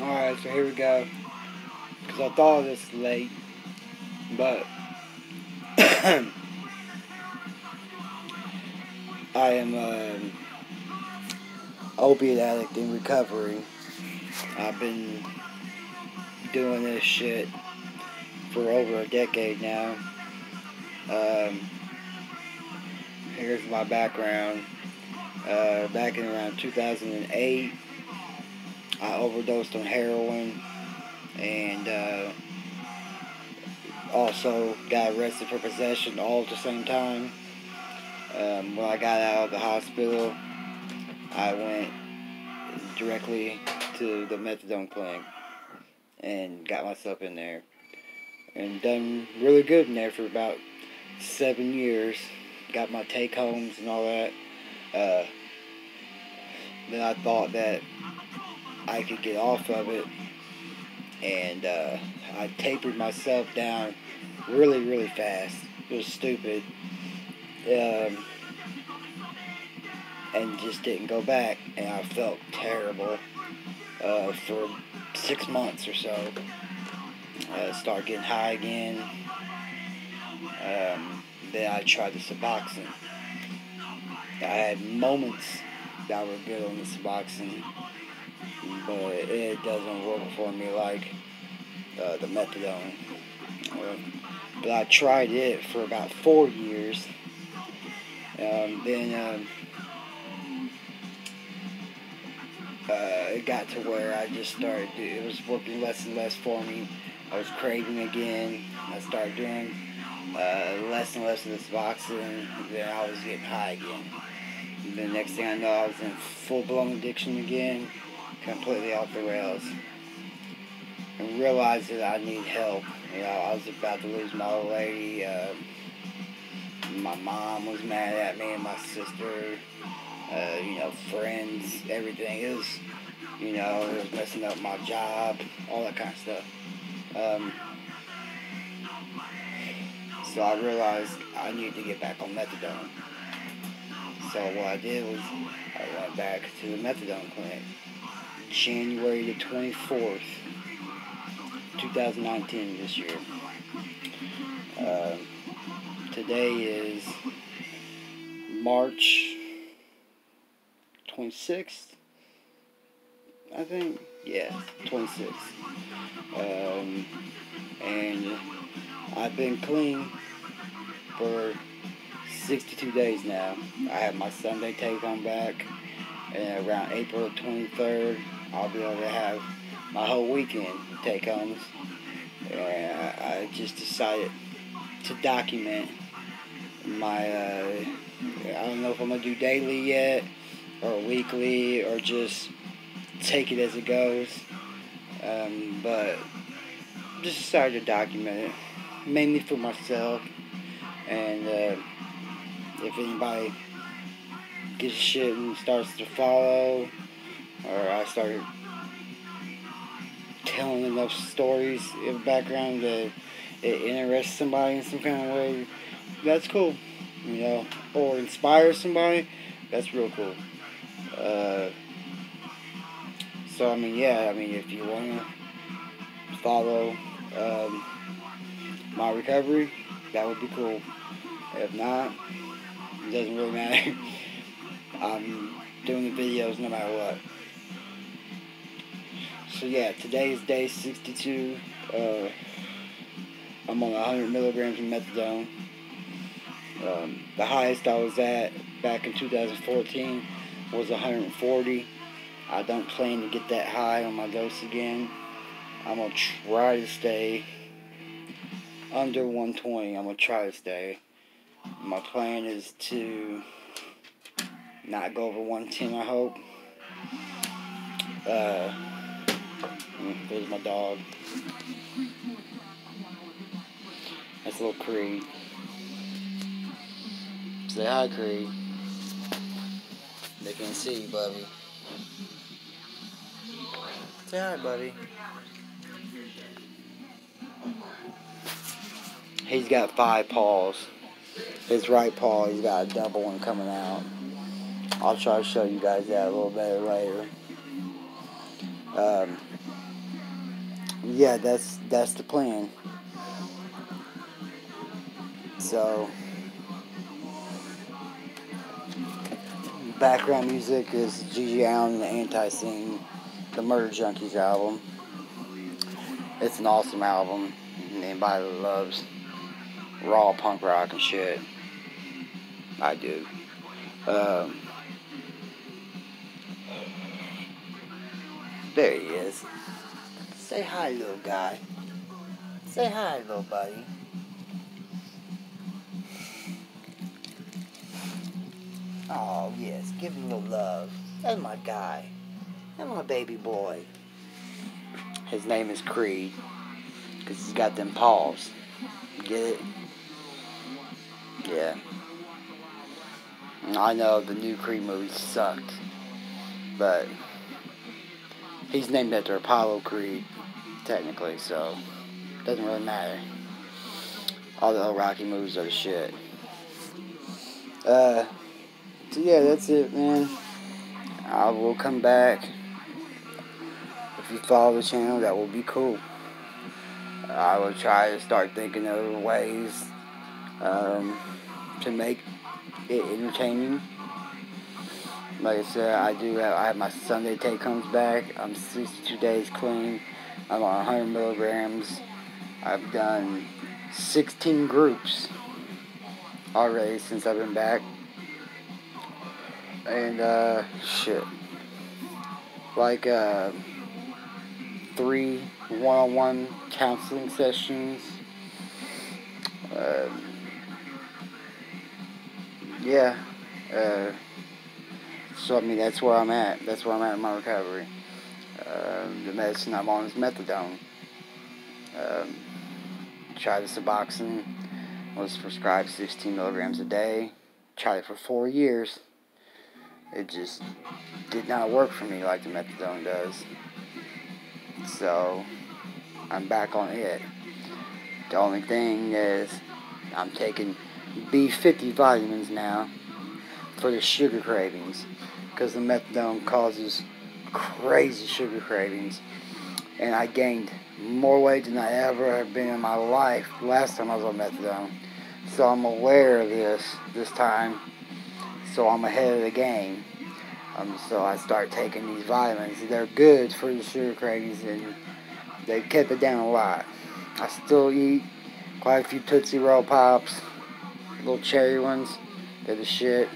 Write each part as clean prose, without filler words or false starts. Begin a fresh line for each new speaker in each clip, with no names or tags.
Alright, so here we go. Because I thought this was late, but I am an opiate addict in recovery. I've been doing this shit for over a decade now. Here's my background. Back in around 2008, I overdosed on heroin and also got arrested for possession all at the same time. When I got out of the hospital, I went directly to the methadone clinic and got myself in there. And done really good in there for about 7 years. Got my take homes and all that. Then I thought that I could get off of it, and I tapered myself down really, really fast. It was stupid. And just didn't go back, and I felt terrible for 6 months or so. Started getting high again. Then I tried the Suboxone. I had moments that were good on the Suboxone, but it doesn't work for me like the methadone. But I tried it for about 4 years. Then it got to where I just started, it was working less and less for me. I was craving again. I started doing less and less of this Suboxone. Then I was getting high again. And the next thing I know, I was in full-blown addiction again, completely off the rails. And realized that I need help. You know, I was about to lose my old lady. My mom was mad at me and my sister. Friends, everything. It was messing up my job, all that kind of stuff. So I realized I needed to get back on methadone. So what I did was I went back to the methadone clinic. January the 24th, 2019, this year. Today is March 26th, I think. Yeah, 26th. And I've been clean for 62 days now. I have my Sunday take home back, and around April 23rd, I'll be able to have my whole weekend take homes. And I just decided to document my, I don't know if I'm going to do daily yet, or weekly, or just take it as it goes. But just decided to document it, mainly for myself. And if anybody gives a shit and starts to follow, or I started telling enough stories in the background that it interests somebody in some kind of way, that's cool. Or inspires somebody, that's real cool. So, if you want to follow my recovery, that would be cool. If not, it doesn't really matter. I'm doing the videos no matter what. So yeah, today is day 62. I'm on 100 milligrams of methadone. The highest I was at back in 2014 was 140. I don't plan to get that high on my dose again. I'm going to try to stay under 120. I'm going to try to stay. My plan is to not go over 110, I hope. There's my dog. That's little Creed. Say hi, Creed. They can see you, buddy. Say hi, buddy. He's got 5 paws. His right paw, he's got a double one coming out. I'll try to show you guys that a little better later. yeah, that's the plan. So, background music is G.G. Allen and the Anti-Scene, the Murder Junkies album. It's an awesome album. Anybody that loves raw punk rock and shit, I do. There he is. Say hi, little guy. Say hi, little buddy. Oh, yes, give him a little love. That's my guy. That's my baby boy. His name is Creed, because he's got them paws. Get it? Yeah. I know the new Creed movie sucked, but he's named after Apollo Creed, technically, so it doesn't really matter. All the old Rocky movies are the shit. So yeah, that's it, man. I will come back. If you follow the channel, that will be cool. I will try to start thinking of ways to make it entertaining. Like I said, I have my Sunday take-homes back. I'm 62 days clean. I'm on 100 milligrams. I've done 16 groups already since I've been back. And, shit. Like, 3 one-on-one counseling sessions. Yeah. So, I mean, that's where I'm at. That's where I'm at in my recovery. The medicine I'm on is methadone. Tried the Suboxone. Was prescribed 16 milligrams a day. Tried it for 4 years. It just did not work for me like the methadone does. So, I'm back on it. The only thing is, I'm taking B50 vitamins now for the sugar cravings, because the methadone causes crazy sugar cravings, and I gained more weight than I ever have been in my life last time I was on methadone. So I'm aware of this time, so I'm ahead of the game. So I start taking these vitamins. They're good for the sugar cravings, and they kept it down a lot. I still eat quite a few Tootsie Roll Pops, little cherry ones. They're the shit.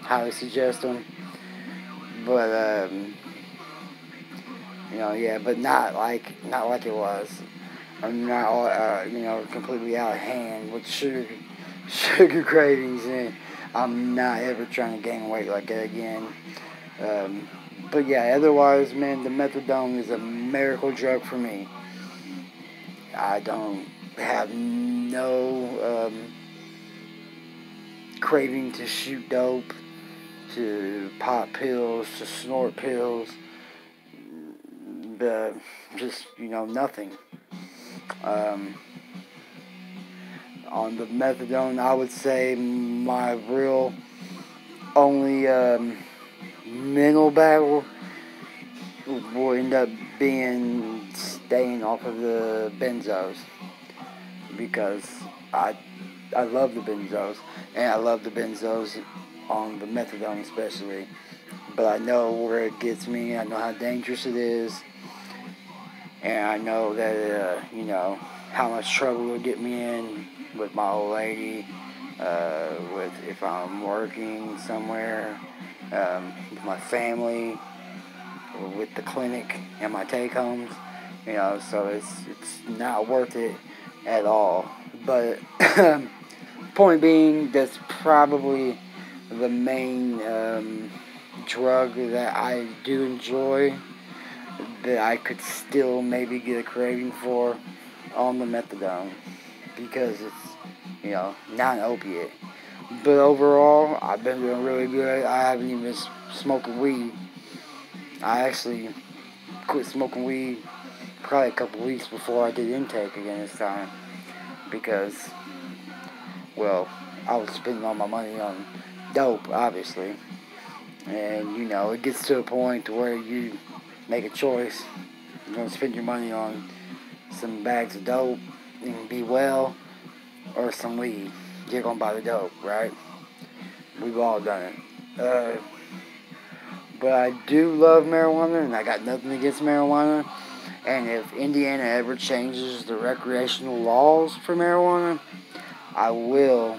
Highly suggest them. But yeah, but not like it was. I'm not all, completely out of hand with sugar cravings, and I'm not ever trying to gain weight like that again. But yeah, otherwise, man, the methadone is a miracle drug for me. I don't have no craving to shoot dope, to pop pills, to snort pills. Just, nothing. On the methadone, I would say my real only mental battle will end up being staying off of the benzos, because I love the benzos, and I love the benzos on the methadone especially, but I know where it gets me. I know how dangerous it is, and I know that how much trouble it'll get me in with my old lady, with if I'm working somewhere, with my family, or with the clinic and my take-homes, so it's not worth it at all. But point being, that's probably the main drug that I do enjoy, that I could still maybe get a craving for on the methadone, because it's, not an opiate. But overall, I've been doing really good. I haven't even been smoking weed. I actually quit smoking weed probably a couple weeks before I did intake again this time, because, well, I was spending all my money on dope, obviously. And, it gets to a point where you make a choice. You're going to spend your money on some bags of dope and be well, or some weed. You're gonna buy the dope, right? We've all done it. But I do love marijuana, and I got nothing against marijuana. And if Indiana ever changes the recreational laws for marijuana, I will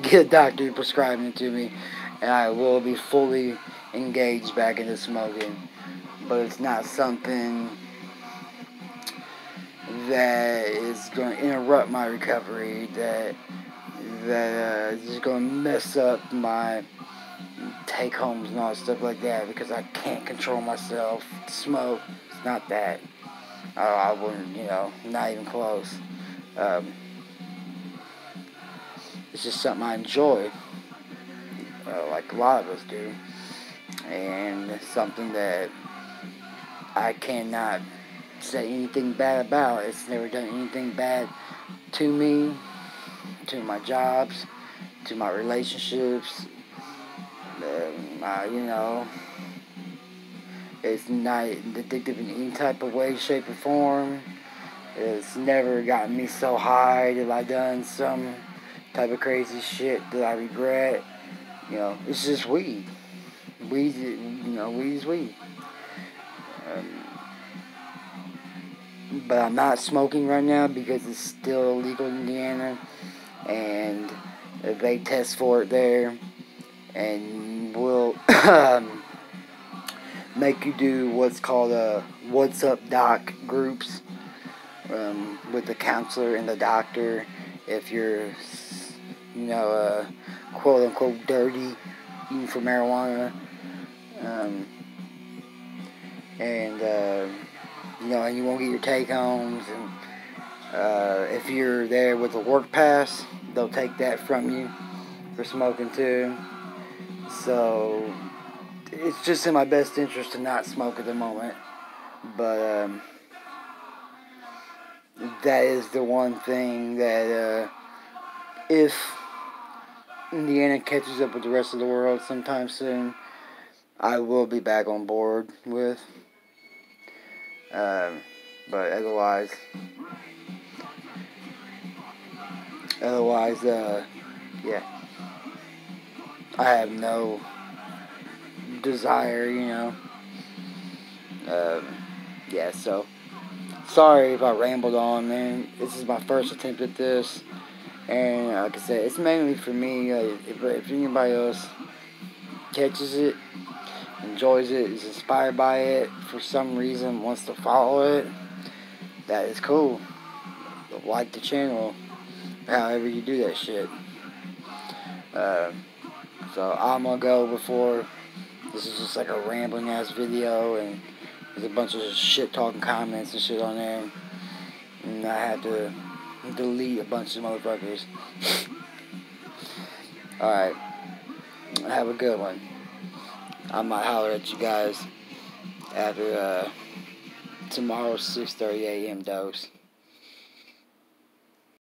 get a doctor prescribing it to me, and I will be fully engaged back into smoking. But it's not something that is going to interrupt my recovery, that is just going to mess up my take homes and all that stuff like that, because I can't control myself to smoke. It's not that. I wouldn't, not even close. It's just something I enjoy, like a lot of us do, and it's something that I cannot say anything bad about. It's never done anything bad to me, to my jobs, to my relationships. It's not addictive in any type of way, shape, or form. It's never gotten me so high that I've done some type of crazy shit that I regret. It's just weed. Weed is weed. But I'm not smoking right now because it's still illegal in Indiana, and they test for it there, and will make you do what's called What's Up Doc groups with the counselor and the doctor if you're, quote unquote dirty, eating for marijuana, and you won't get your take homes, and if you're there with a work pass, they'll take that from you for smoking too. So it's just in my best interest to not smoke at the moment, but that is the one thing that if Indiana catches up with the rest of the world sometime soon, I will be back on board with. But otherwise, yeah, I have no desire, so sorry if I rambled on, man. This is my first attempt at this, and like I said, it's mainly for me. If anybody else catches it, enjoys it, is inspired by it for some reason, wants to follow it, that is cool. Like the channel, however you do that shit. So I'm gonna go before. This is just like a rambling ass video, and there's a bunch of shit talking comments and shit on there, and I had to delete a bunch of motherfuckers. Alright, have a good one. I might holler at you guys after tomorrow's 6:30 a.m. dose.